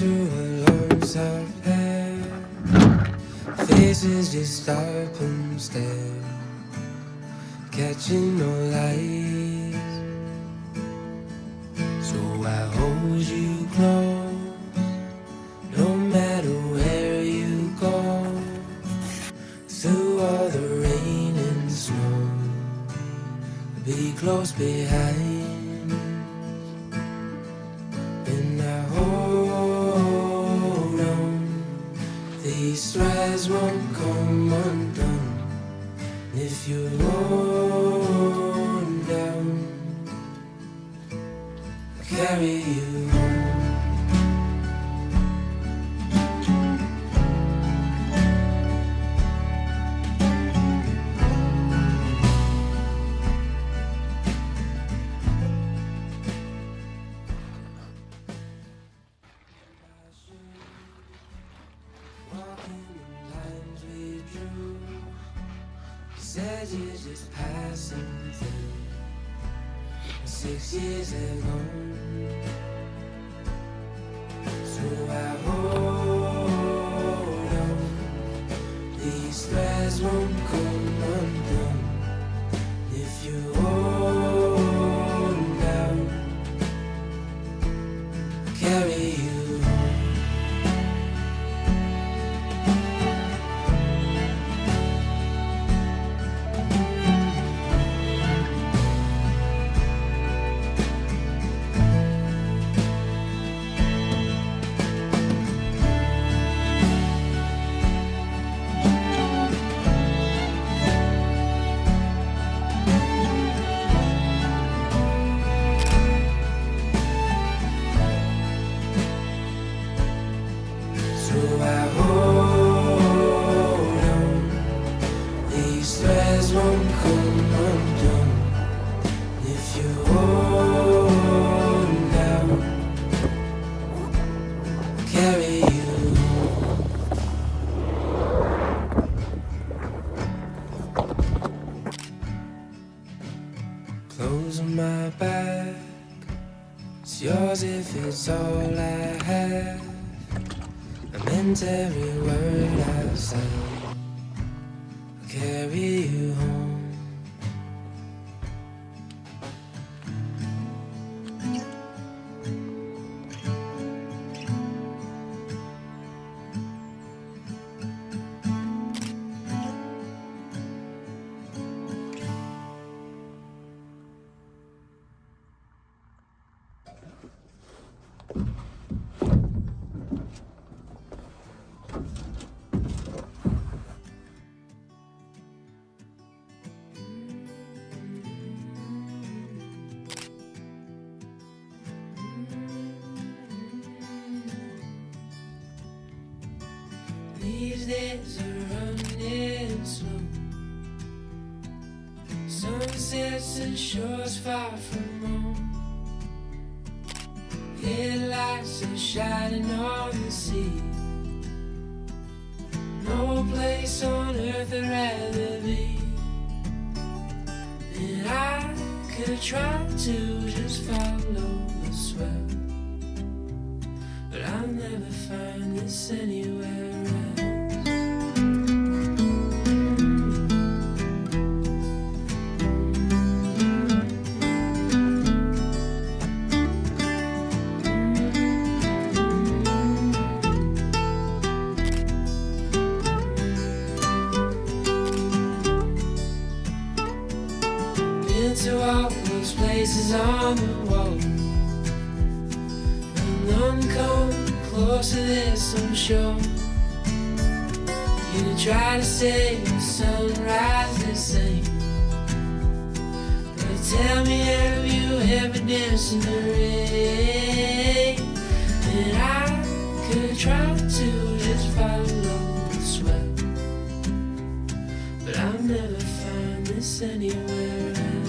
through alarms of hair, faces just stop and stare, catching no lights. So I hold you close, no matter where you go, through all the rain and snow, be close behind. And I hold on, these threads won't come undone. If you're worn down, I'll carry you home. Said you're just passing through, 6 years have gone. So I hold on, these threads won't come undone. If you hold down, I'll carry you. So I hold on, these threads won't come undone. If you hold down, I'll carry you. Clothes on my back, it's yours if it's all I have. I meant every word I said, I'll carry you home. These days are running slow, sunsets and shores far from home, headlights are shining on the sea. No place on earth I'd rather be. And I could try to just follow the swell, but I'll never find this anywhere else. Been to all those places on the wall, and none come close to this, I'm sure. You try to say the sunrise the same, but tell me, have you ever danced in the rain? And I could try to just follow the swell, but I'll never find this anywhere else.